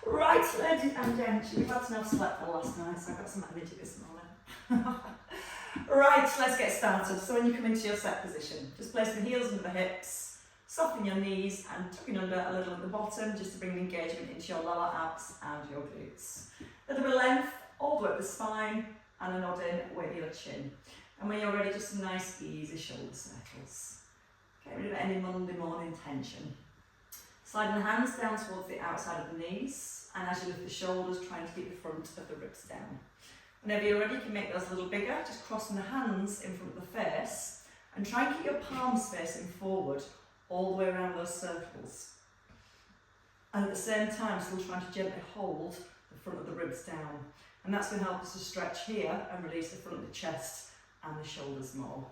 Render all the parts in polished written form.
Right, ladies and gents, you've had enough slept for last night, so I've got some energy this morning. Right, let's get started. So when you come into your set position, just place the heels under the hips, soften your knees and tucking under a little at the bottom just to bring an engagement into your lower abs and your glutes. A little bit of length all the way up the spine and a nod in with your chin. And when you're ready, just some nice easy shoulder circles. Get rid of any Monday morning tension. Sliding the hands down towards the outside of the knees, and as you lift the shoulders, trying to keep the front of the ribs down. Whenever you're ready, you can make those a little bigger, just crossing the hands in front of the face, and try and keep your palms facing forward all the way around those circles. And at the same time, still trying to gently hold the front of the ribs down. And that's going to help us to stretch here and release the front of the chest and the shoulders more.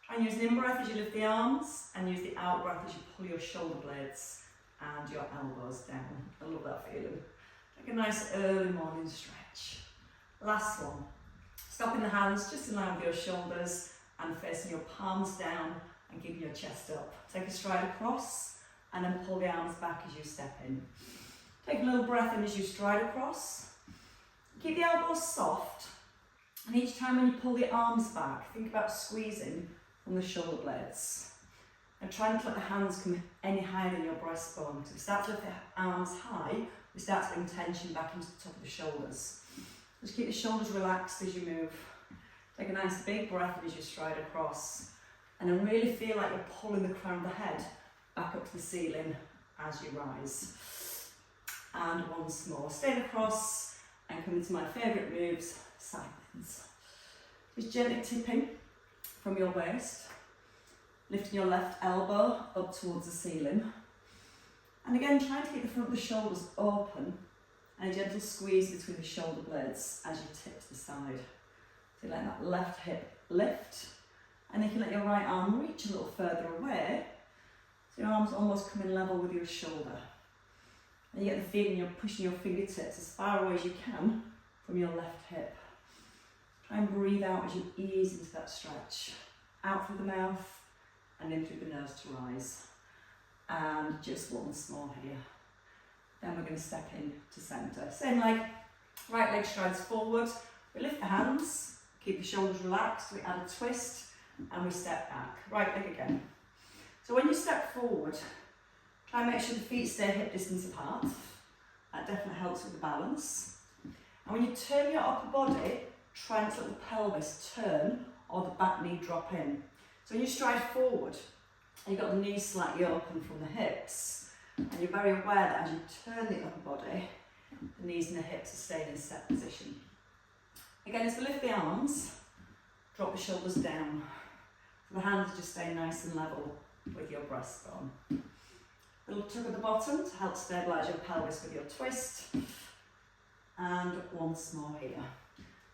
Try and use the in-breath as you lift the arms, and use the out-breath as you pull your shoulder blades and your elbows down. I love that feeling. Like a nice early morning stretch. Last one. Stopping the hands just in line with your shoulders and facing your palms down and keeping your chest up. Take a stride across and then pull the arms back as you step in. Take a little breath in as you stride across. Keep the elbows soft, and each time when you pull the arms back, think about squeezing from the shoulder blades. And try not to let the hands come any higher than your breastbone. Because if we start to lift the arms high, we start to bring tension back into the top of the shoulders. Just keep the shoulders relaxed as you move. Take a nice big breath as you stride across. And then really feel like you're pulling the crown of the head back up to the ceiling as you rise. And once more, staying across and coming to my favourite moves, side bends. Just gently tipping from your waist, lifting your left elbow up towards the ceiling. And again, trying to keep the front of the shoulders open and a gentle squeeze between the shoulder blades as you tip to the side. So you let that left hip lift, and you can let your right arm reach a little further away, so your arm's almost coming level with your shoulder. And you get the feeling you're pushing your fingertips as far away as you can from your left hip. Try and breathe out as you ease into that stretch. Out through the mouth and in through the nose to rise. And just once more here. Then we're going to step in to centre. Same leg, right leg strides forward. We lift the hands, keep the shoulders relaxed, we add a twist and we step back. Right leg again. So when you step forward, try and make sure the feet stay hip distance apart. That definitely helps with the balance. And when you turn your upper body, try not to let the pelvis turn or the back knee drop in. So when you stride forward, you've got the knees slightly open from the hips, and you're very aware that as you turn the upper body, the knees and the hips are staying in set position. Again, as we lift the arms, drop the shoulders down. So the hands just stay nice and level with your breastbone. A little tug at the bottom to help stabilise your pelvis with your twist. And once more here.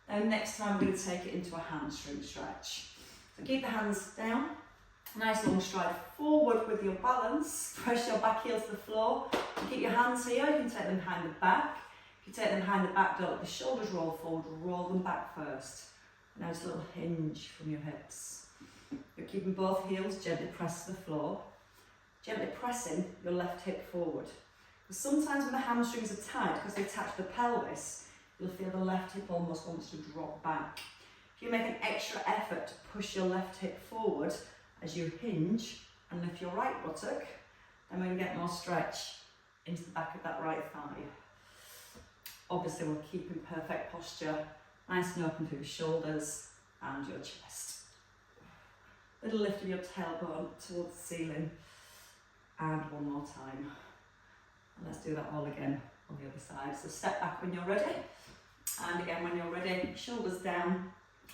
Now next time we're going to take it into a hamstring stretch. So keep the hands down, nice long stride forward with your balance, press your back heel to the floor, and keep your hands here, you can take them behind the back. If you take them behind the back, don't let the shoulders roll forward, roll them back first. Now just a little hinge from your hips. You're keeping both heels gently pressed to the floor, gently pressing your left hip forward. Because sometimes when the hamstrings are tight, because they attach to the pelvis, you'll feel the left hip almost wants to drop back. If you make an extra effort to push your left hip forward as you hinge and lift your right buttock, then we're going to get more stretch into the back of that right thigh. Obviously we'll keep in perfect posture, nice and open through the shoulders and your chest. Little lift of your tailbone towards the ceiling, and one more time. And let's do that all again on the other side. So step back when you're ready. And again, when you're ready, shoulders down,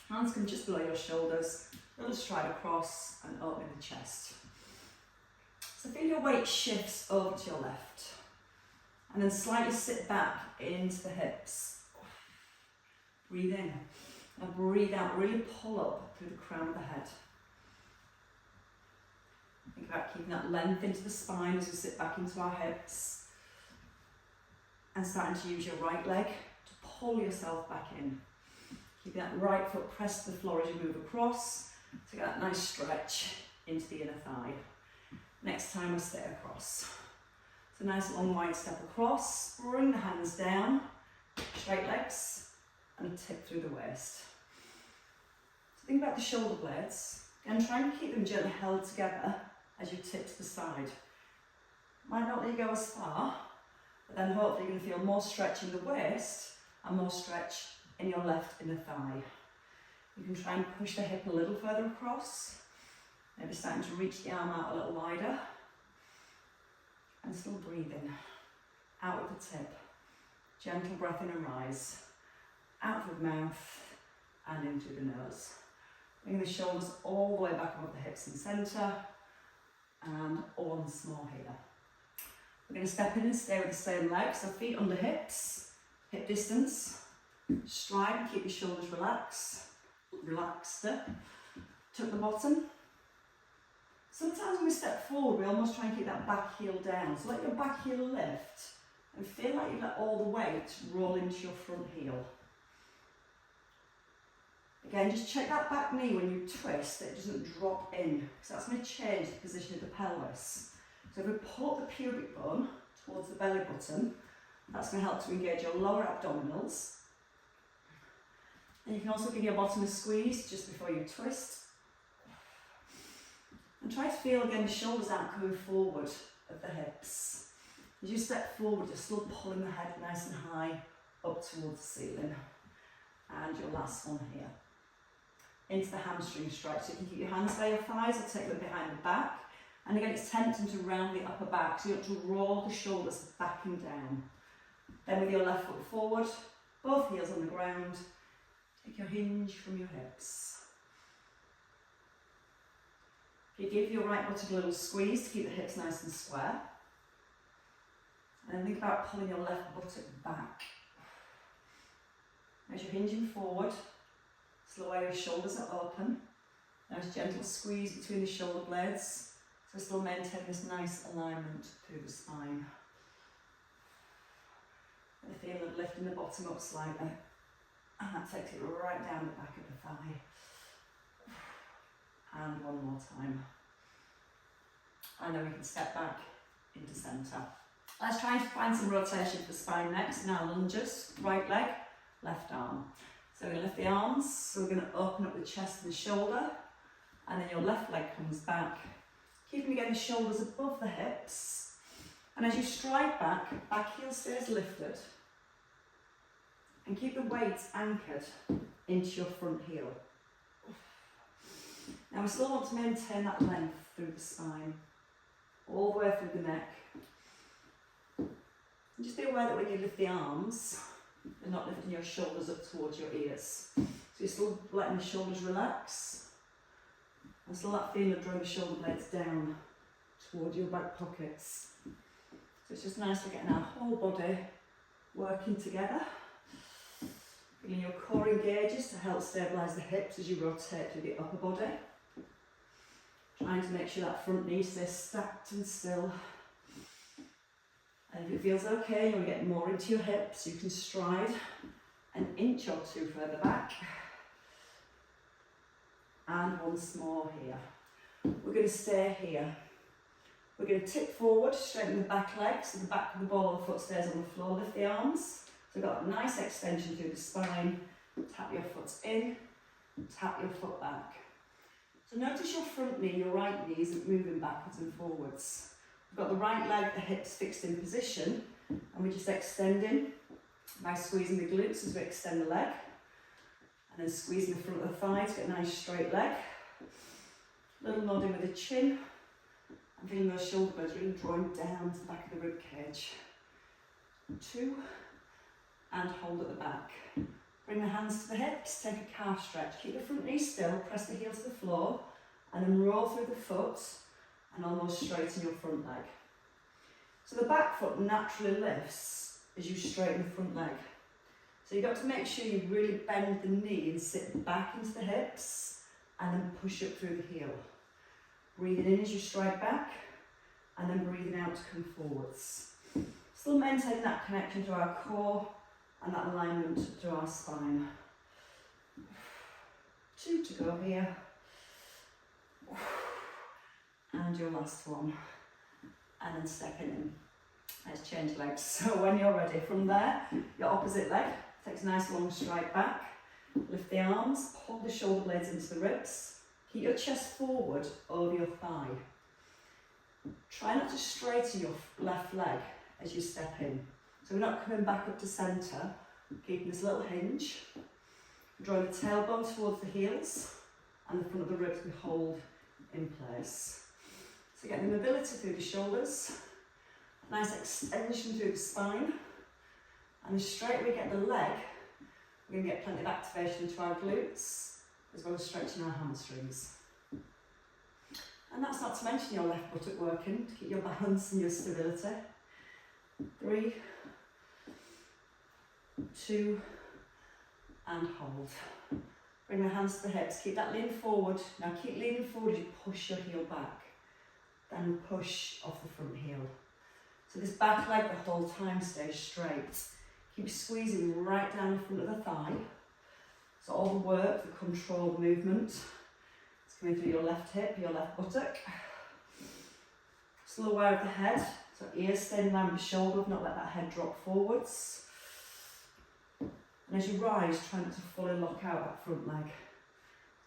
hands come just below your shoulders, little stride across and open the chest. So feel your weight shifts over to your left, and then slightly sit back into the hips. Breathe in and breathe out, really pull up through the crown of the head. Think about keeping that length into the spine as we sit back into our hips, and starting to use your right leg to pull yourself back in. Keep that right foot pressed to the floor as you move across to get that nice stretch into the inner thigh. Next time we stay across. So nice long wide step across, bring the hands down, straight legs, and tip through the waist. So think about the shoulder blades, and try and keep them gently held together as you tip to the side. Might not let you go as far, but then hopefully you're going to feel more stretch in the waist and more stretch in your left inner thigh. You can try and push the hip a little further across, maybe starting to reach the arm out a little wider, and still breathing out with the tip. Gentle breath in and rise, out through the mouth and in through the nose. Bringing the shoulders all the way back above the hips and centre, and once more here. We're going to step in and stay with the same leg, so feet under hips, hip distance, stride and keep your shoulders relaxed, tuck the bottom. Sometimes when we step forward, we almost try and keep that back heel down, so let your back heel lift and feel like you let all the weight roll into your front heel. Again, just check that back knee when you twist, that it doesn't drop in, because that's going to change the position of the pelvis. So if we pull the pubic bone towards the belly button, that's going to help to engage your lower abdominals. And you can also give your bottom a squeeze just before you twist. And try to feel again the shoulders aren't coming forward of the hips. As you step forward, you're still pulling the head nice and high up towards the ceiling. And your last one here. Into the hamstring stretch. So you can keep your hands by your thighs or take them behind the back. And again, it's tempting to round the upper back, so you want to roll the shoulders back and down. Then with your left foot forward, both heels on the ground, take your hinge from your hips. You give your right buttock a little squeeze to keep the hips nice and square. And then think about pulling your left buttock back. As you're hinging forward, slow your shoulders are open. Nice gentle squeeze between the shoulder blades. So still maintain this nice alignment through the spine. And feel it lifting the bottom up slightly. And that takes it right down the back of the thigh. And one more time. And then we can step back into centre. Let's try and find some rotation for the spine next. Now lunges, right leg, left arm. So we're going to lift the arms, so we're going to open up the chest and the shoulder, and then your left leg comes back. Keeping again the shoulders above the hips. And as you stride back, back heel stays lifted. And keep the weight anchored into your front heel. Now we still want to maintain that length through the spine, all the way through the neck. And just be aware that when you lift the arms, you're not lifting your shoulders up towards your ears. So you're still letting the shoulders relax. And still that feeling of drawing the shoulder blades down towards your back pockets. So it's just nice for getting our whole body working together. Feeling your core engages to help stabilise the hips as you rotate through the upper body. Trying to make sure that front knee stays stacked and still. And if it feels okay, you'll get more into your hips, you can stride an inch or two further back. And once more here. We're going to stay here. We're going to tip forward, straighten the back leg, so the back of the ball of the foot stays on the floor, lift the arms. So we've got a nice extension through the spine. Tap your foot in, tap your foot back. So notice your front knee, your right knee isn't moving backwards and forwards. We've got the right leg, the hips fixed in position, and we're just extending by squeezing the glutes as we extend the leg. And then squeezing the front of the thigh to get a nice straight leg. Little nodding with the chin. And feeling those shoulder blades really drawing down to the back of the rib cage. 2. And hold at the back. Bring the hands to the hips, take a calf stretch. Keep the front knee still, press the heel to the floor. And then roll through the foot and almost straighten your front leg. So the back foot naturally lifts as you straighten the front leg. So you've got to make sure you really bend the knee and sit back into the hips and then push up through the heel. Breathing in as you stride back and then breathing out to come forwards. Still maintaining that connection to our core and that alignment to our spine. 2 to go here. And your last one. And then stepping in. Let's change legs. So when you're ready, from there, your opposite leg takes a nice long stride back. Lift the arms, pull the shoulder blades into the ribs. Keep your chest forward over your thigh. Try not to straighten your left leg as you step in. So we're not coming back up to centre, keeping this little hinge. Drawing the tailbone towards the heels and the front of the ribs we hold in place. So get the mobility through the shoulders, nice extension through the spine, and the straighter we get the leg, we're going to get plenty of activation into our glutes, as well as stretching our hamstrings. And that's not to mention your left buttock working, to keep your balance and your stability. 3, 2, and hold. Bring the hands to the hips, keep that lean forward. Now keep leaning forward as you push your heel back. Then push off the front heel. So this back leg the whole time stays straight. Keep squeezing right down the front of the thigh. So all the work, the controlled movement, is coming through your left hip, your left buttock. Still aware of the head, so ears stay in line with the shoulder, not let that head drop forwards. And as you rise, try not to fully lock out that front leg.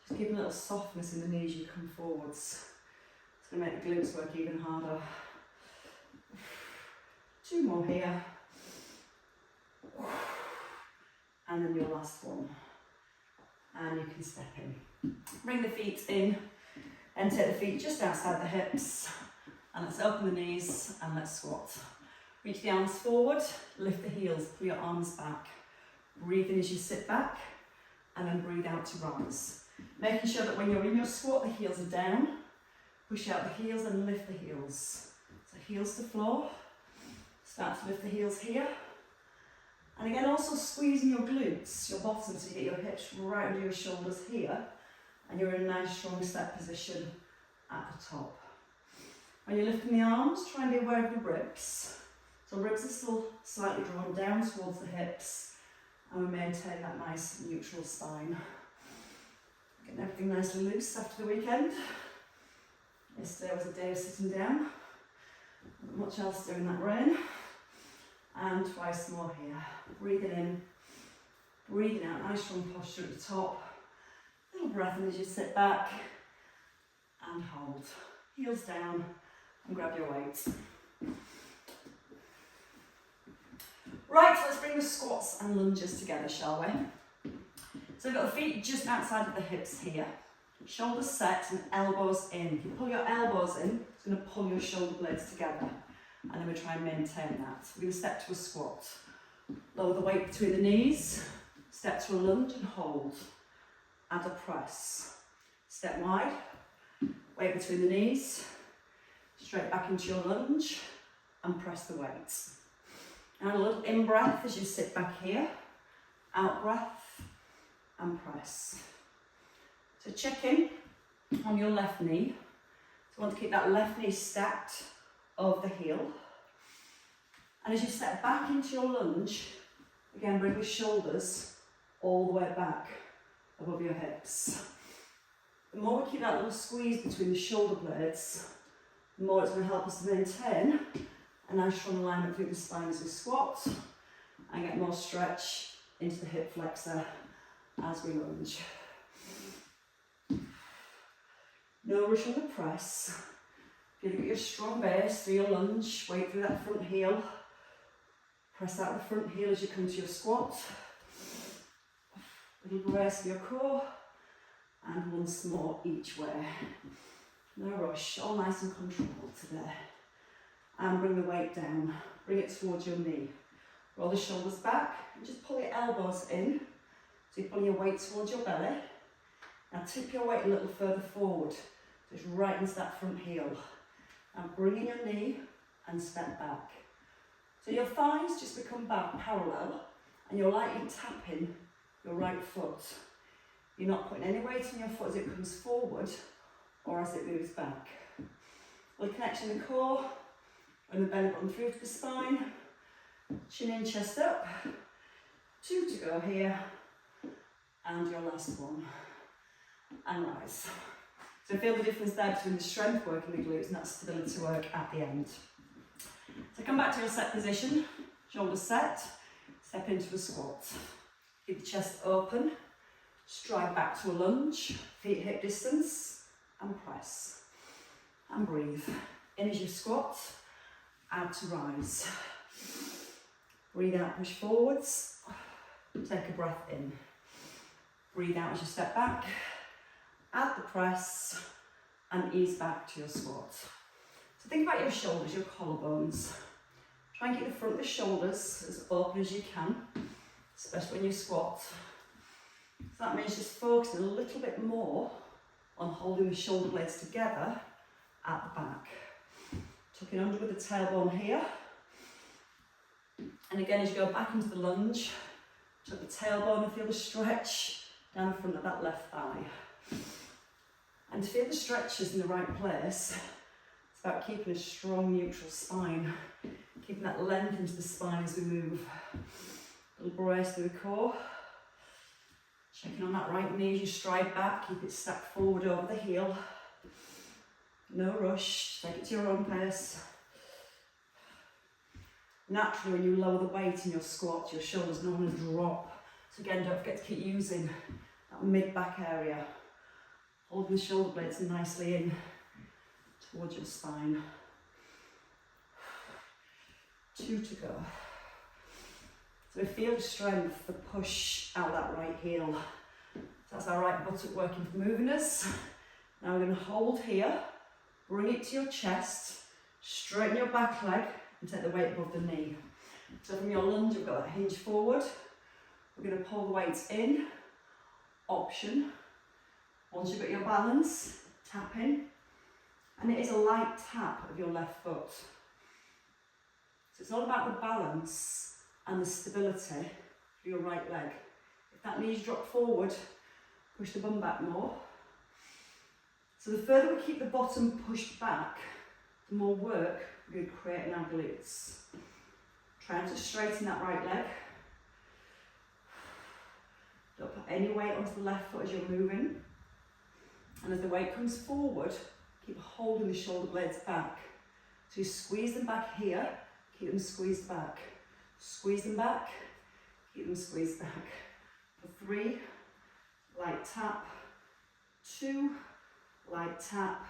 Just keep a little softness in the knees as you come forwards. It's going to make the glutes work even harder. 2 more here. And then your last one. And you can step in. Bring the feet in and take the feet just outside the hips. And let's open the knees and let's squat. Reach the arms forward, lift the heels, pull your arms back. Breathe in as you sit back and then breathe out to rise. Making sure that when you're in your squat, the heels are down. Push out the heels and lift the heels. So heels to floor. Start to lift the heels here. And again, also squeezing your glutes, your bottom, so you get your hips right under your shoulders here. And you're in a nice strong step position at the top. When you're lifting the arms, try and be aware of the ribs. So ribs are still slightly drawn down towards the hips. And we maintain that nice neutral spine. Getting everything nice and loose after the weekend. Yesterday was a day of sitting down. Not much else to do in that rain. And twice more here. Breathing in, breathing out, nice strong posture at the top. Little breath in as you sit back and hold. Heels down and grab your weight. Right, let's bring the squats and lunges together, shall we? So we've got the feet just outside of the hips here. Shoulders set and elbows in. If you pull your elbows in, it's going to pull your shoulder blades together. And then we try and maintain that. We're going to step to a squat. Lower the weight between the knees. Step to a lunge and hold. Add a press. Step wide. Weight between the knees. Straight back into your lunge. And press the weight. And a little in-breath as you sit back here. Out-breath. And press. So check in on your left knee. So you want to keep that left knee stacked over the heel. And as you step back into your lunge, again bring the shoulders all the way back above your hips. The more we keep that little squeeze between the shoulder blades, the more it's going to help us to maintain a nice strong alignment through the spine as we squat and get more stretch into the hip flexor as we lunge. No rush on the press. If you get your strong base through your lunge, weight through that front heel. Press out the front heel as you come to your squat. Little brace for your core. And once more each way. No rush, all nice and controlled today. And bring the weight down. Bring it towards your knee. Roll the shoulders back and just pull your elbows in. So you're pulling your weight towards your belly. Now tip your weight a little further forward. Just right into that front heel. And bring in your knee and step back. So your thighs just become back parallel and you're lightly tapping your right foot. You're not putting any weight on your foot as it comes forward or as it moves back. Little connection in the core, and the belly button through to the spine. Chin in, chest up. 2 to go here. And your last one. And rise. So feel the difference there between the strength work in the glutes and that stability work at the end. So come back to your set position, shoulders set, step into a squat. Keep the chest open, stride back to a lunge, feet hip distance, and press. And breathe. In as you squat, out to rise. Breathe out, push forwards. Take a breath in. Breathe out as you step back. Add the press and ease back to your squat. So think about your shoulders, your collarbones. Try and keep the front of the shoulders as open as you can, especially when you squat. So that means just focusing a little bit more on holding the shoulder blades together at the back. Tucking under with the tailbone here. And again, as you go back into the lunge, tuck the tailbone and feel the stretch down the front of that left thigh. And to feel the stretches in the right place, it's about keeping a strong neutral spine, keeping that length into the spine as we move. A little brace through the core. Checking on that right knee as you stride back, keep it stacked forward over the heel. No rush, take it to your own pace. Naturally, when you lower the weight in your squat, your shoulders normally drop. So again, don't forget to keep using that mid-back area. Holding the shoulder blades nicely in towards your spine. 2 to go. So we feel the strength, the push out that right heel. So that's our right buttock working for moving us. Now we're going to hold here, bring it to your chest, straighten your back leg and take the weight above the knee. So from your lunge, we've got that hinge forward. We're going to pull the weights in, option. Once you've got your balance, tap in. And it is a light tap of your left foot. So it's all about the balance and the stability for your right leg. If that knee's dropped forward, push the bum back more. So the further we keep the bottom pushed back, the more work we're going to create in our glutes. Trying to straighten that right leg. Don't put any weight onto the left foot as you're moving. And as the weight comes forward, keep holding the shoulder blades back. So you squeeze them back here, keep them squeezed back. Squeeze them back, keep them squeezed back. For 3, light tap. 2, light tap.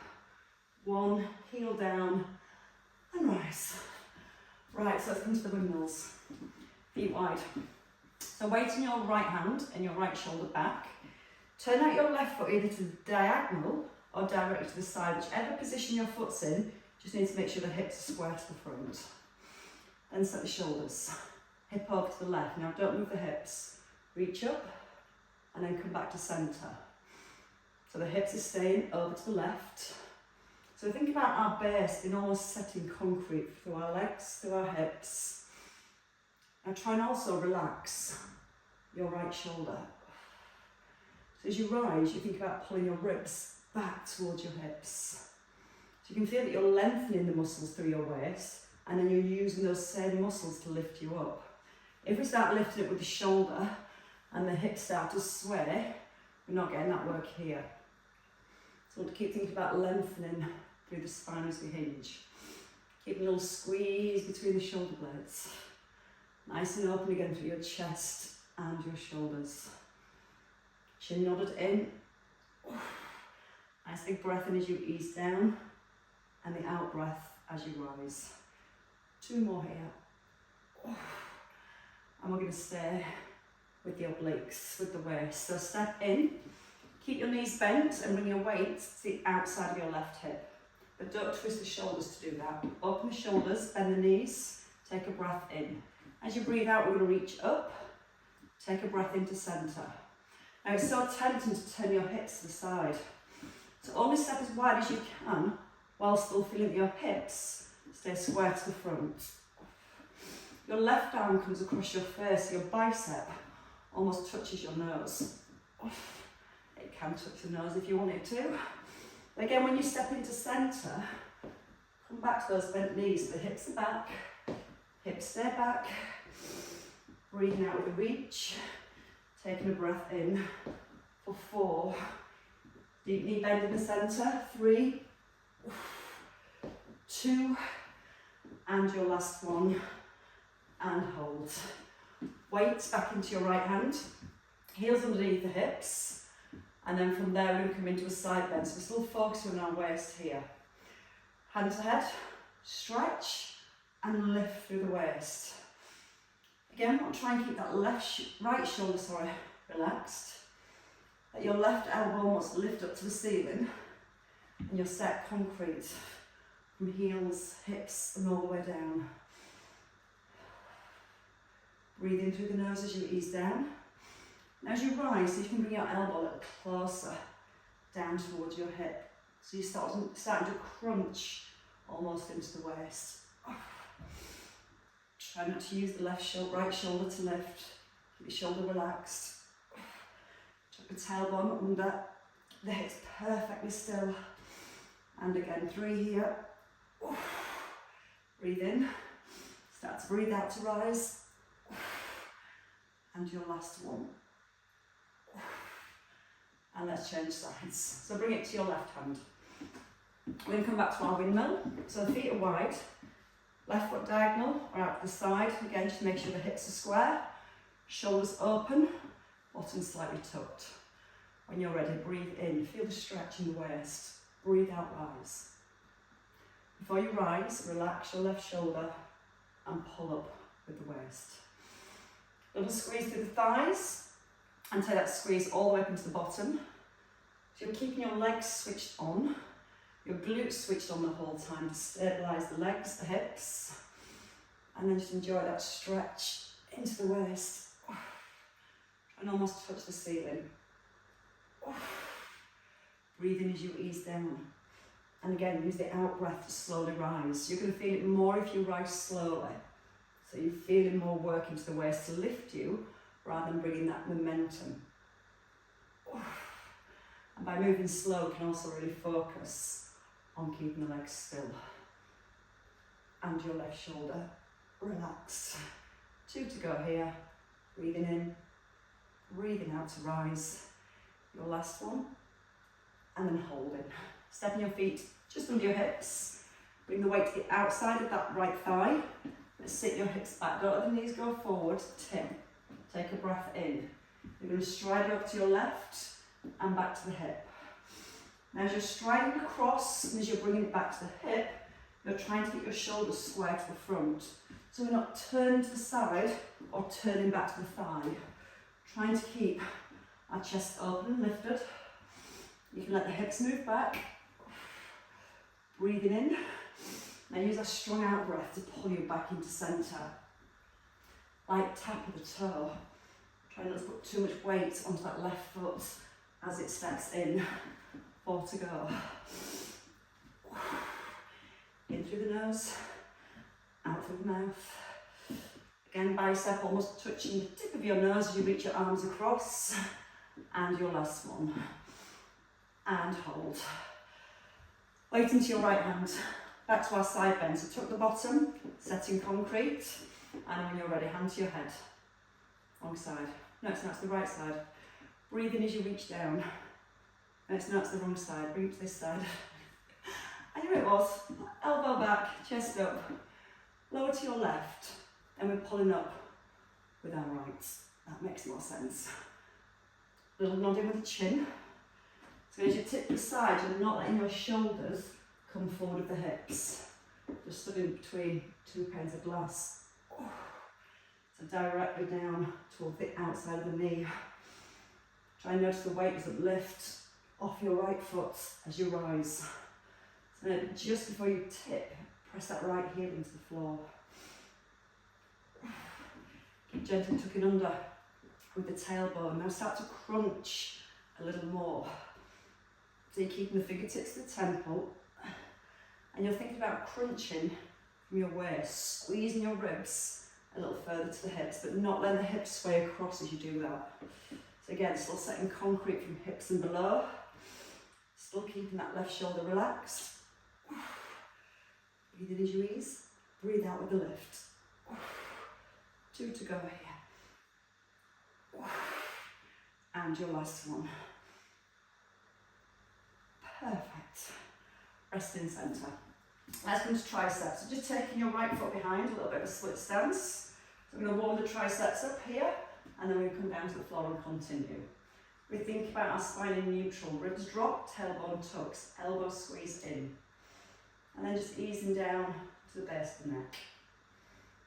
1, heel down and rise. Right, so let's come to the windmills. Feet wide. So weight in your right hand and your right shoulder back. Turn out your left foot either to the diagonal or directly to the side. Whichever position your foot's in, just need to make sure the hips are square to the front. Then set the shoulders, hip over to the left. Now don't move the hips. Reach up and then come back to centre. So the hips are staying over to the left. So think about our base being almost set in concrete through our legs, through our hips. Now try and also relax your right shoulder. So as you rise, you think about pulling your ribs back towards your hips. So you can feel that you're lengthening the muscles through your waist, and then you're using those same muscles to lift you up. If we start lifting it with the shoulder and the hips start to sway, we're not getting that work here. So we'll keep thinking about lengthening through the spine as we hinge. Keep a little squeeze between the shoulder blades. Nice and open again through your chest and your shoulders. Chin nodded in. Nice big breath in as you ease down, and the out breath as you rise. 2 more here. And we're going to stay with the obliques, with the waist. So step in, keep your knees bent and bring your weight to the outside of your left hip. But don't twist the shoulders to do that. Open the shoulders, bend the knees, take a breath in. As you breathe out, we're going to reach up, take a breath into centre. Now it's so tempting to turn your hips to the side. So only step as wide as you can while still feeling that your hips stay square to the front. Your left arm comes across your face, your bicep almost touches your nose. It can touch the nose if you want it to. But again, when you step into centre, come back to those bent knees. The hips are back, hips stay back. Breathing out with a reach, taking a breath in for 4. Deep knee bend in the centre. 3, 2, and your last one, and hold. Weight back into your right hand, heels underneath the hips, and then from there we're going to come into a side bend. So we're still focusing on our waist here. Hand to head, stretch, and lift through the waist. Again, we'll try and keep that right shoulder, relaxed. Let your left elbow almost lift up to the ceiling, and you'll set concrete from heels, hips, and all the way down. Breathe in through the nose as you ease down. And as you rise, you can bring your elbow a little closer down towards your hip. So you're starting to crunch almost into the waist. Try not to use the right shoulder to lift. Keep your shoulder relaxed. Tuck the tailbone under, the hips perfectly still. And again, 3 here. Breathe in. Start to breathe out to rise. And your last one. And let's change sides. So bring it to your left hand. We're going to come back to our windmill. So the feet are wide. Left foot diagonal or out to the side. Again, just make sure the hips are square. Shoulders open. Bottom slightly tucked. When you're ready, breathe in. Feel the stretch in the waist. Breathe out, rise. Before you rise, relax your left shoulder and pull up with the waist. Little squeeze through the thighs and take that squeeze all the way up into the bottom. So you're keeping your legs switched on, your glutes switched on the whole time to stabilise the legs, the hips, and then just enjoy that stretch into the waist and almost touch the ceiling. Breathe in as you ease down. And again, use the out breath to slowly rise. You're going to feel it more if you rise slowly. So you're feeling more work into the waist to lift you rather than bringing that momentum. And by moving slow, you can also really focus on keeping the legs still. And your left shoulder relaxed. 2 to go here. Breathing in, breathing out to rise. Your last one. And then holding. Stepping your feet just under your hips. Bring the weight to the outside of that right thigh. Let's sit your hips back. Don't let the knees go forward. Tip. Take a breath in. You're going to stride up to your left and back to the hip. Now as you're striding across and as you're bringing it back to the hip, you're trying to get your shoulders square to the front. So we're not turning to the side or turning back to the thigh. Trying to keep our chest open and lifted. You can let the hips move back. Breathing in. Now use a strong out breath to pull you back into centre. Light tap of the toe. Try not to put too much weight onto that left foot as it steps in. 4 to go. In through the nose, out through the mouth. Again, bicep almost touching the tip of your nose as you reach your arms across. And your last one. And hold. Weight into your right hand. Back to our side bend. So tuck the bottom, setting concrete. And when you're ready, hand to your head. Wrong side. No, it's the right side. Breathe in as you reach down. No, it's the wrong side. Bring it to this side. And here it was. Elbow back, chest up. Lower to your left. And we're pulling up with our right. That makes more sense. Little nodding with the chin. So as you tip the side, you're not letting your shoulders come forward with the hips. Just stood in between 2 panes of glass. So directly down towards the outside of the knee. Try and notice the weight doesn't lift off your right foot as you rise. So now just before you tip, press that right heel into the floor. Keep gently tucking under with the tailbone. Now start to crunch a little more. So you're keeping the fingertips to the temple. And you're thinking about crunching from your waist, squeezing your ribs a little further to the hips, but not letting the hips sway across as you do that. So again, still setting concrete from hips and below. Still keeping that left shoulder relaxed. Breathe in as you ease. Breathe out with the lift. 2 to go here. And your last one. Perfect. Rest in centre. Let's come to triceps. So just taking your right foot behind, a little bit of a split stance. So we're going to warm the triceps up here, and then we come down to the floor and continue. We think about our spine in neutral, ribs drop, tailbone tucks, elbows squeeze in. And then just easing down to the base of the neck.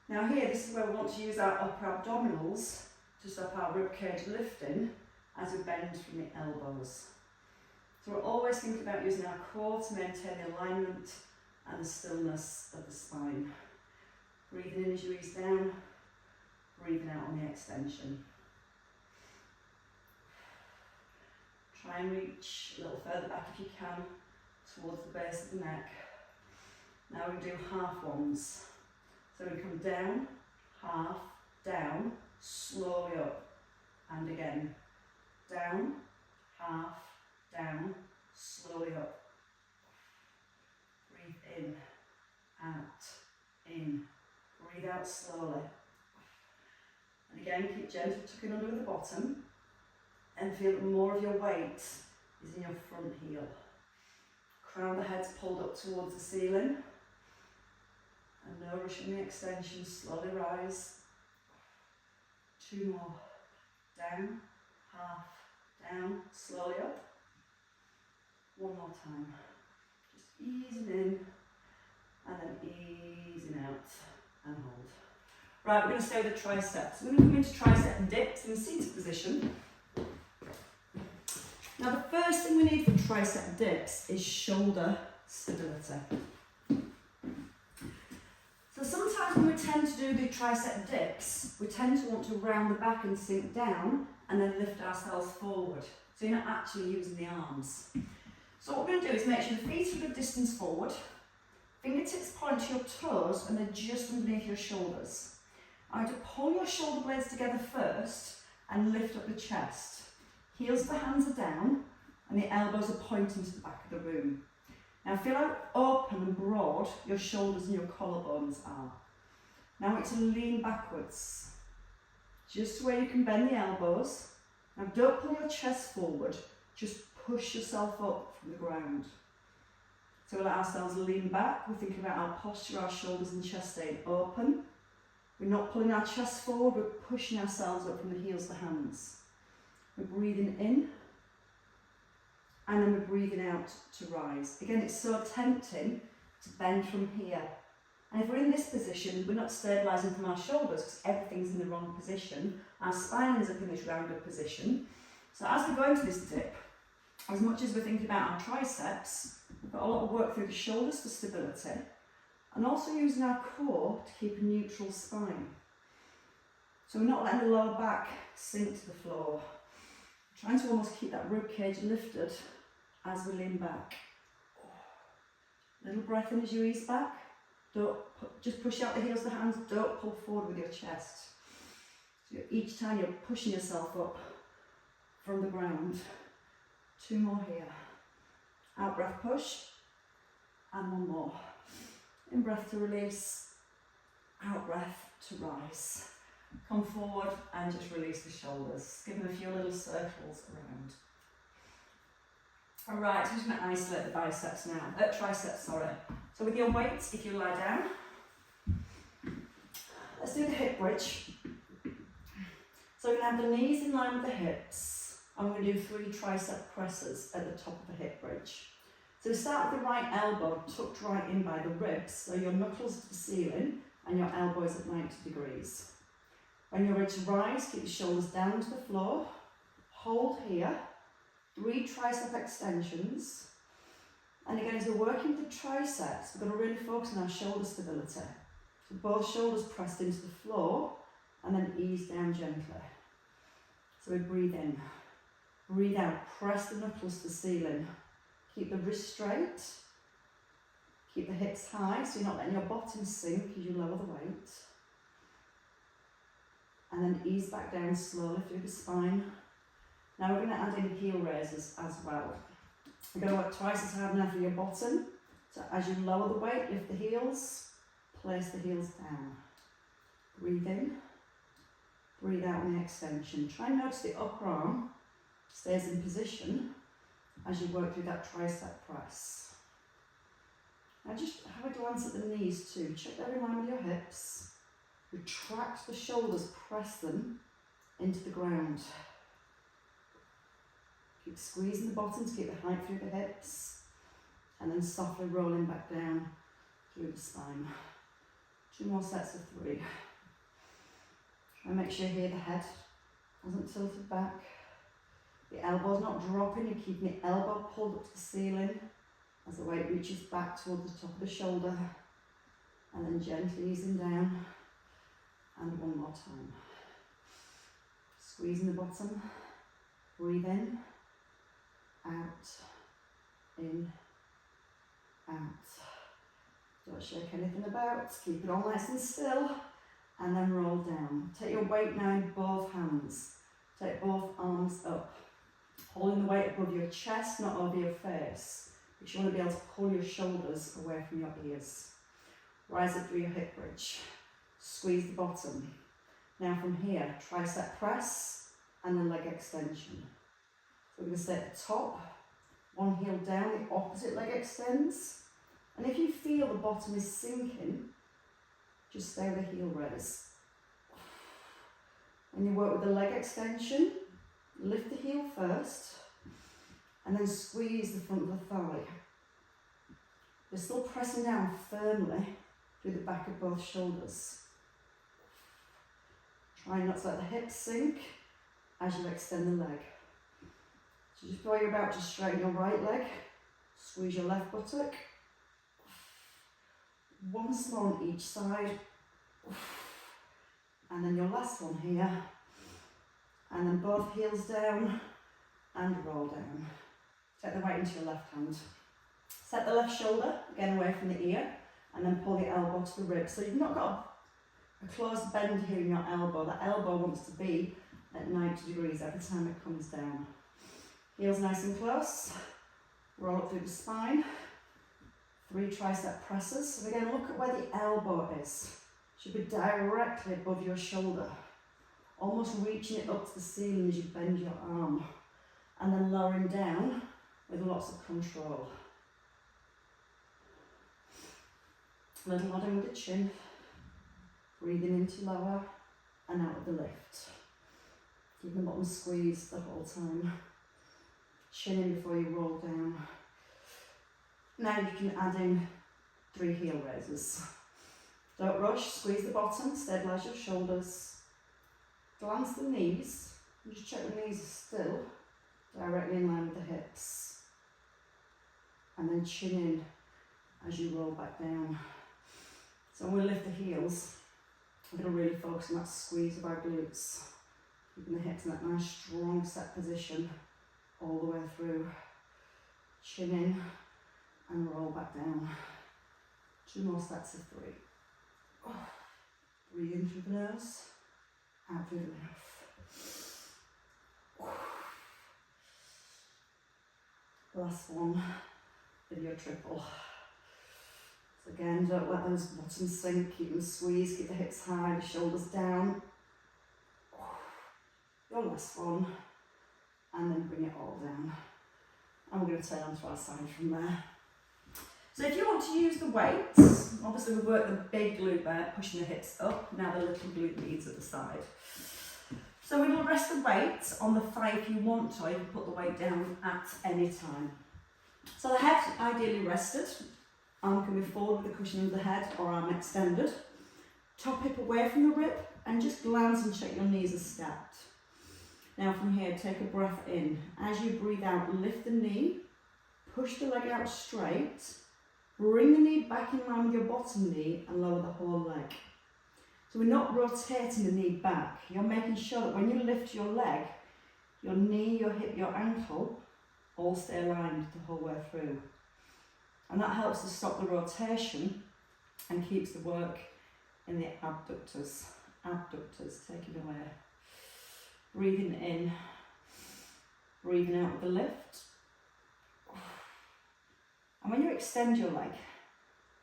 Now here, this is where we want to use our upper abdominals to stop our rib cage lifting as we bend from the elbows. So we're always thinking about using our core to maintain the alignment and the stillness of the spine. Breathing in as you ease down, breathing out on the extension. Try and reach a little further back if you can, towards the base of the neck. Now we do half ones. So we come down, half, down, slowly up, and again. Down, half, down, slowly up. Breathe in, out, in. Breathe out slowly. And again, keep gently tucking under the bottom and feel that more of your weight is in your front heel. Crown of the head's pulled up towards the ceiling. And no rushing the extension, slowly rise. 2 more. Down, half, down, slowly up. 1 more time. Just easing in and then easing out and hold. Right, we're going to stay with the triceps. We're going to come into tricep and dips in the seated position. Now the first thing we need for tricep dips is shoulder stability. So sometimes when we tend to do the tricep dips, we tend to want to round the back and sink down and then lift ourselves forward. So you're not actually using the arms. So what we're going to do is make sure the feet are a good distance forward, fingertips point to your toes and they're just underneath your shoulders. I want to pull your shoulder blades together first and lift up the chest. Heels of the hands are down and the elbows are pointing to the back of the room. Now feel how open and broad your shoulders and your collarbones are. Now I want you to lean backwards, just where you can bend the elbows. Now don't pull your chest forward, just push yourself up from the ground. So we let ourselves lean back, we're thinking about our posture, our shoulders and chest staying open. We're not pulling our chest forward, we're pushing ourselves up from the heels to the hands. We're breathing in, and then we're breathing out to rise. Again, it's so tempting to bend from here. And if we're in this position, we're not stabilising from our shoulders because everything's in the wrong position. Our spine ends up in this rounded position. So as we go into this dip, as much as we're thinking about our triceps, we've got a lot of work through the shoulders for stability, and also using our core to keep a neutral spine. So we're not letting the lower back sink to the floor. Trying to almost keep that rib cage lifted as we lean back. Little breath in as you ease back. Just push out the heels of the hands, don't pull forward with your chest. So each time you're pushing yourself up from the ground. 2 more here. Out breath push, and 1 more. In breath to release, out breath to rise. Come forward and just release the shoulders. Give them a few little circles around. Alright, so I'm just going to isolate the biceps now. Triceps, sorry. So with your weight, if you lie down, let's do the hip bridge. So we're going to have the knees in line with the hips. And we're going to do 3 tricep presses at the top of the hip bridge. So we start with the right elbow tucked right in by the ribs, so your knuckles to the ceiling and your elbows at 90 degrees. When you're ready to rise, keep your shoulders down to the floor. Hold here. 3 tricep extensions. And again, as we're working with the triceps, we're going to really focus on our shoulder stability. So both shoulders pressed into the floor and then ease down gently. So we breathe in. Breathe out. Press the knuckles to the ceiling. Keep the wrists straight. Keep the hips high so you're not letting your bottom sink as you lower the weight. And then ease back down slowly through the spine. Now we're going to add in heel raises as well. We're going to work twice as hard now for your bottom. So as you lower the weight, lift the heels, place the heels down. Breathe in, breathe out on the extension. Try and notice the upper arm stays in position as you work through that tricep press. Now just have a glance at the knees too. Check they're in line with your hips. Retract the shoulders, press them into the ground. Keep squeezing the bottom to keep the height through the hips. And then softly rolling back down through the spine. 2 more sets of 3. Try and make sure here the head hasn't tilted back. The elbow's not dropping, you're keeping the elbow pulled up to the ceiling as the weight reaches back towards the top of the shoulder. And then gently easing down. And 1 more time. Squeezing the bottom. Breathe in. Out. In. Out. Don't shake anything about, keep it all nice and still, and then roll down. Take your weight now in both hands. Take both arms up, holding the weight above your chest, not over your face, because you want to be able to pull your shoulders away from your ears. Rise up through your hip bridge, squeeze the bottom. Now from here, tricep press and then leg extension. So we're going to stay at the top, one heel down, the opposite leg extends. And if you feel the bottom is sinking, just stay with the heel raise. When you work with the leg extension, lift the heel first, and then squeeze the front of the thigh. You're still pressing down firmly through the back of both shoulders. Try not to let the hips sink as you extend the leg. So just while you're about to straighten your right leg, squeeze your left buttock. Once more on each side, and then your last one here, and then both heels down and roll down. Take the weight into your left hand. Set the left shoulder again away from the ear, and then pull the elbow to the rib. So you've not got a closed bend here in your elbow. That elbow wants to be at 90 degrees every time it comes down. Heels nice and close, roll up through the spine. 3 tricep presses. So again, look at where the elbow is. Should be directly above your shoulder, almost reaching it up to the ceiling as you bend your arm, and then lowering down with lots of control. Little nodding with the chin, breathing into lower and out of the lift. Keeping the bottom squeezed the whole time. Chin in before you roll down. Now you can add in 3 heel raises. Don't rush, squeeze the bottom, stabilise your shoulders. Glance the knees, and just check the knees are still directly in line with the hips. And then chin in as you roll back down. So when we lift the heels, we're going to really focus on that squeeze of our glutes. Keeping the hips in that nice strong set position all the way through. Chin in and roll back down. 2 more sets of 3. Breathe in through the nose, out through the mouth. Last one with your triple. So again, don't let those bottoms sink, keep them squeezed, keep the hips high, the shoulders down. Your last one, and then bring it all down. And we're going to turn onto our side from there. So if you want to use the weights, obviously we work the big glute there, pushing the hips up, now the little glute leads at the side. So we will rest the weight on the thigh if you want to, or you can put the weight down at any time. So the head ideally rested, arm can be forward with the cushion of the head or arm extended. Top hip away from the rib and just glance and check your knees are stacked. Now from here, take a breath in. As you breathe out, lift the knee, push the leg out straight, bring the knee back in line with your bottom knee and lower the whole leg. So we're not rotating the knee back. You're making sure that when you lift your leg, your knee, your hip, your ankle all stay aligned the whole way through. And that helps to stop the rotation and keeps the work in the abductors. Abductors, take it away. Breathing in, breathing out with the lift. And when you extend your leg,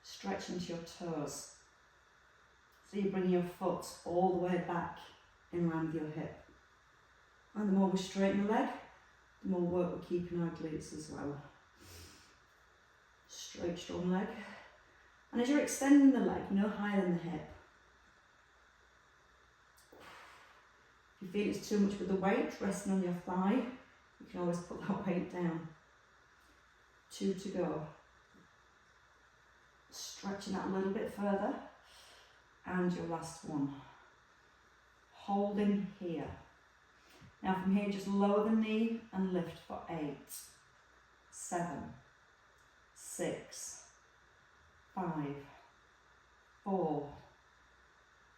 stretch into your toes. So you bring your foot all the way back in line with your hip. And the more we straighten the leg, the more work we're keeping our glutes as well. Straight, strong leg. And as you're extending the leg, no higher than the hip. If you feel it's too much with the weight resting on your thigh, you can always put that weight down. 2 to go. Stretching that a little bit further. And your last one. Holding here. Now from here, just lower the knee and lift for 8, 7, 6, 5, 4,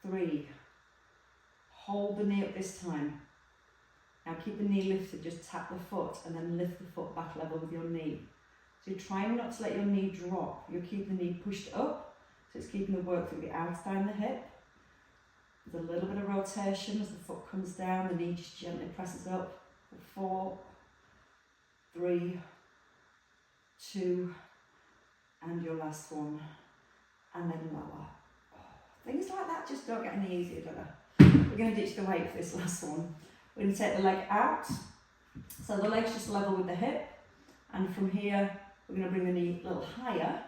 3. Hold the knee up this time. Now keep the knee lifted, just tap the foot and then lift the foot back level with your knee. So you're trying not to let your knee drop. You're keeping the knee pushed up, so it's keeping the work through the outside of the hip. With a little bit of rotation as the foot comes down, the knee just gently presses up. 4, 3, 2, and your last one. And then lower. Things like that just don't get any easier, do they? We're going to ditch the weight for this last one. We're going to take the leg out. So the leg's just level with the hip. And from here, we're going to bring the knee a little higher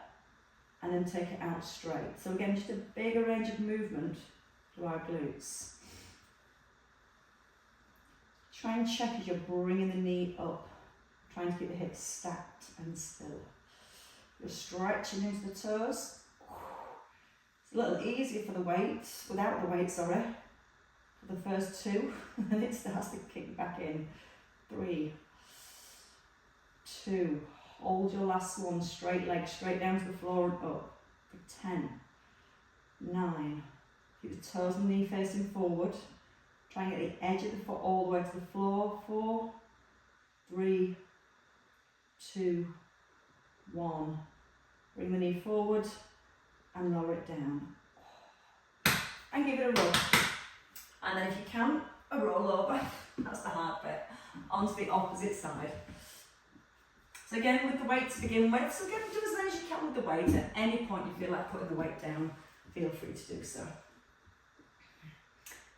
and then take it out straight. So again, just a bigger range of movement to our glutes. Try and check as you're bringing the knee up, trying to keep the hips stacked and still. You're stretching into the toes. It's a little easier for the weight, without the weight, sorry. For the first 2, and then it starts to kick back in. 3, 2, hold your last one, straight leg, straight down to the floor and up. For 10, 9, keep the toes and knee facing forward. Try and get the edge of the foot all the way to the floor. 4, 3, 2, 1. Bring the knee forward and lower it down. And give it a roll. And then if you can, a roll over. That's the hard bit. Onto the opposite side. So again, with the weight to begin with, so again, do as many as you can with the weight. At any point you feel like putting the weight down, feel free to do so.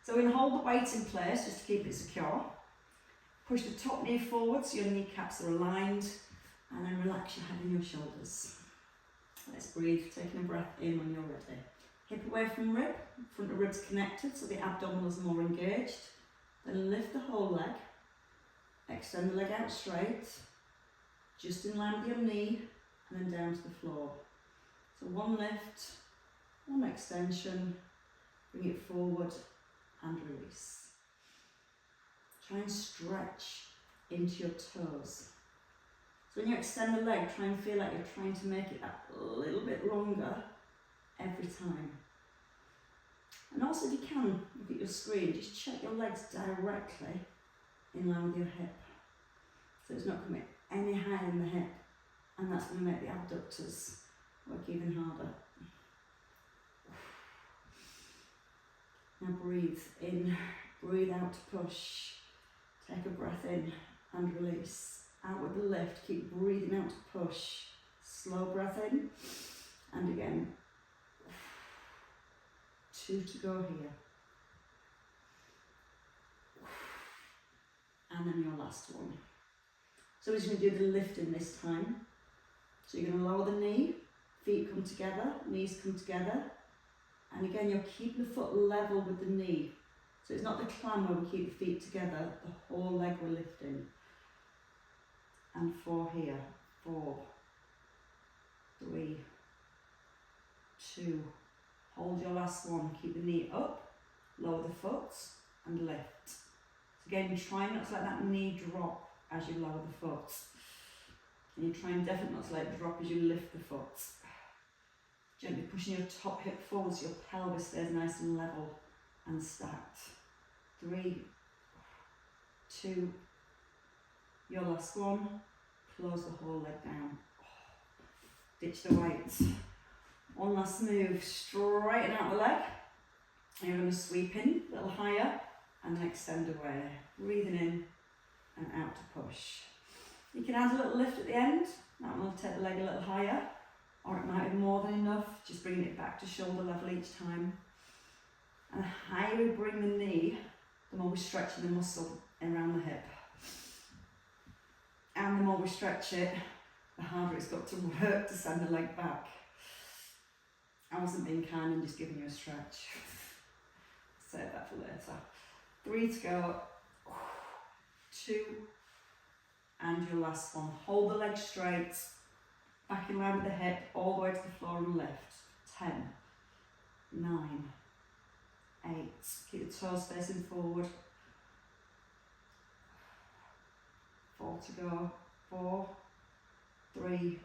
So we're going to hold the weight in place just to keep it secure. Push the top knee forward so your kneecaps are aligned, and then relax your head and your shoulders. Let's breathe, taking a breath in when you're ready. Hip away from rib, front of ribs connected so the abdominals are more engaged. Then lift the whole leg, extend the leg out straight, just in line with your knee, and then down to the floor. So one lift, one extension, bring it forward and release. Try and stretch into your toes. So when you extend the leg, try and feel like you're trying to make it a little bit longer every time. And also if you can, look at your screen, just check your legs directly in line with your hip. So it's not coming any higher than the hip, and that's going to make the abductors work even harder. Now breathe in, breathe out to push. Take a breath in and release. Out with the lift, keep breathing out to push. Slow breath in, and again. 2 to go here. And then your last one. So we're just going to do the lifting this time. So you're going to lower the knee, feet come together, knees come together. And again, you're keeping the foot level with the knee. So it's not the climb where we keep the feet together, the whole leg we're lifting. And 4 here. 4, 3, 2. Hold your last one. Keep the knee up, lower the foot, and lift. So again, try not to let that knee drop as you lower the foot. And you try and definitely not to let it drop as you lift the foot. Gently pushing your top hip forward so your pelvis stays nice and level and stacked. 3, 2, your last one. Close the whole leg down. Ditch the weight. One last move, straighten out the leg. And you're going to sweep in a little higher and then extend away. Breathing in and out to push. You can add a little lift at the end. That will take the leg a little higher, or it might be more than enough, just bringing it back to shoulder level each time. And the higher we bring the knee, the more we're stretching the muscle around the hip. And the more we stretch it, the harder it's got to work to send the leg back. I wasn't being kind and just giving you a stretch. Save that for later. 3 to go. 2. And your last one. Hold the leg straight. Back in line with the hip. All the way to the floor and lift. 10. 9. 8. Keep the toes facing forward. 4 to go. 4. 3.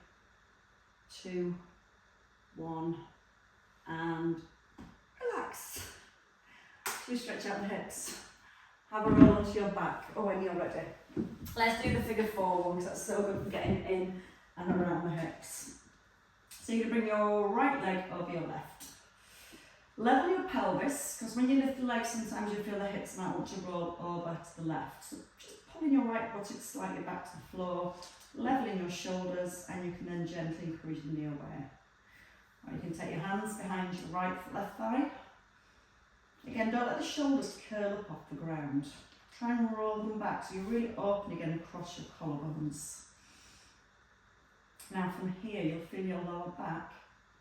2. 1. And relax. So we stretch out the hips. Have a roll onto your back. Oh, when you're ready. Let's do the figure 4 one because that's so good for getting in and around the hips. So you're going to bring your right leg over your left. Level your pelvis, because when you lift the legs sometimes you feel the hips might want to roll over to the left. So just pulling your right buttock slightly back to the floor, leveling your shoulders, and you can then gently encourage the knee away. Or you can take your hands behind your right left thigh. Again, don't let the shoulders curl up off the ground. Try and roll them back so you're really open again across your collarbones. Now from here you'll feel your lower back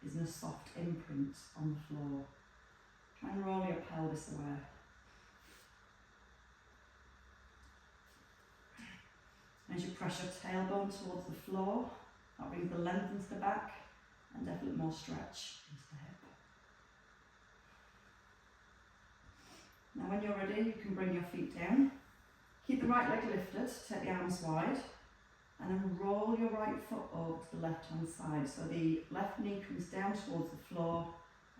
is in a soft imprint on the floor. Try and roll your pelvis away. As you press your tailbone towards the floor, that brings the length into the back and definitely more stretch into the hip. Now when you're ready, you can bring your feet down. Keep the right leg lifted, take the arms wide, and then roll your right foot over to the left hand side. So the left knee comes down towards the floor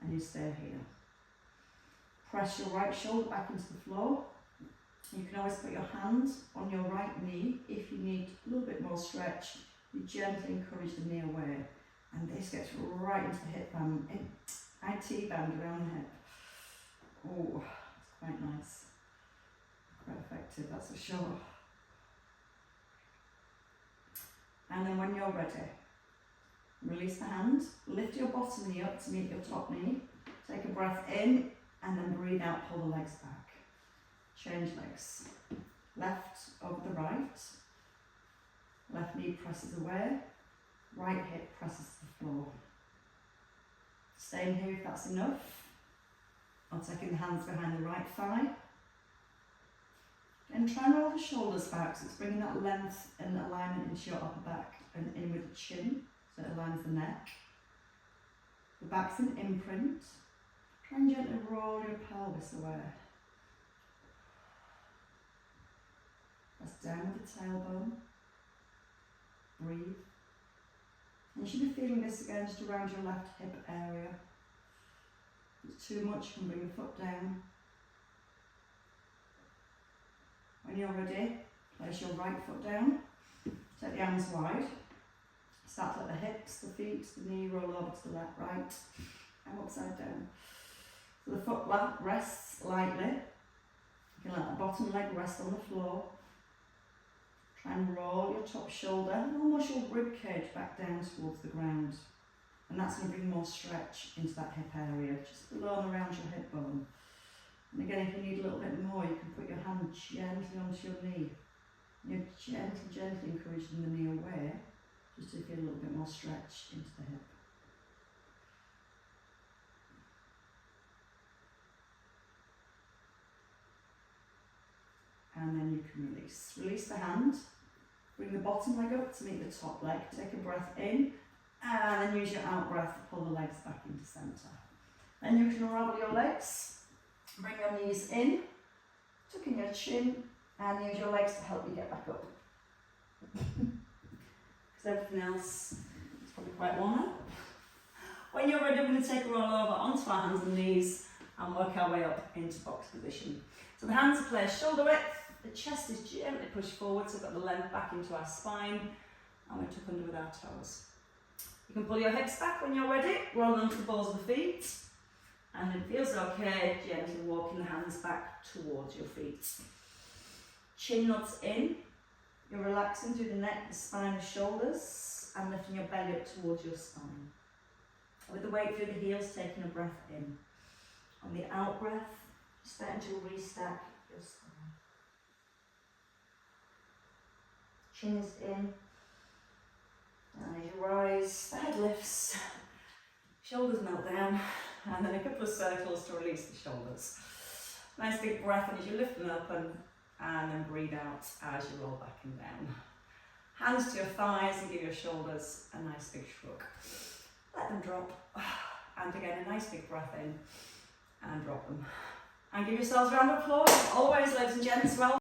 and you stay here. Press your right shoulder back into the floor. You can always put your hand on your right knee if you need a little bit more stretch. You gently encourage the knee away, and this gets right into the hip band, IT band around the hip. Oh, it's quite nice. Quite effective, that's for sure. And then when you're ready, release the hand, lift your bottom knee up to meet your top knee, take a breath in, and then breathe out, pull the legs back. Change legs. Left over the right, left knee presses away, right hip presses to the floor. Staying here if that's enough, or taking the hands behind the right thigh. And try and roll the shoulders back, so it's bringing that length and alignment into your upper back and in with the chin, so it aligns the neck. The back's in imprint. Try and gently roll your pelvis away. Press down with the tailbone. Breathe. And you should be feeling this again just around your left hip area. If it's too much, you can bring the foot down. When you're ready, place your right foot down, take the arms wide, start to let the hips, the feet, the knee roll over to the left, right, and upside down. So the foot rests lightly, you can let the bottom leg rest on the floor. Try and roll your top shoulder and almost your rib cage back down towards the ground. And that's going to bring more stretch into that hip area, just below and around your hip bone. And again, if you need a little bit more, you can put your hand gently onto your knee. And you're gently encouraging the knee away, just to get a little bit more stretch into the hip. And then you can release. Release the hand, bring the bottom leg up to meet the top leg, take a breath in, and then use your out breath to pull the legs back into centre. Then you can unravel your legs. Bring your knees in, tuck in your chin, and use your legs to help you get back up. Because everything else is probably quite worn out. When you're ready, we're going to take a roll over onto our hands and knees and work our way up into box position. So the hands are placed shoulder width, the chest is gently pushed forward, so we've got the length back into our spine, and we tuck under with our toes. You can pull your hips back when you're ready, roll onto the balls of the feet. And it feels okay, gently walking the hands back towards your feet. Chin nods in. You're relaxing through the neck, the spine, the shoulders, and lifting your belly up towards your spine. With the weight through the heels, taking a breath in. On the out breath, starting to restack your spine. Chin is in. And as you rise, the head lifts. Shoulders melt down, and then a couple of circles to release the shoulders. Nice big breath in as you lift them up and then breathe out as you roll back and down. Hands to your thighs and give your shoulders a nice big shrug. Let them drop. And again, a nice big breath in and drop them. And give yourselves a round of applause. Always, ladies and gents, well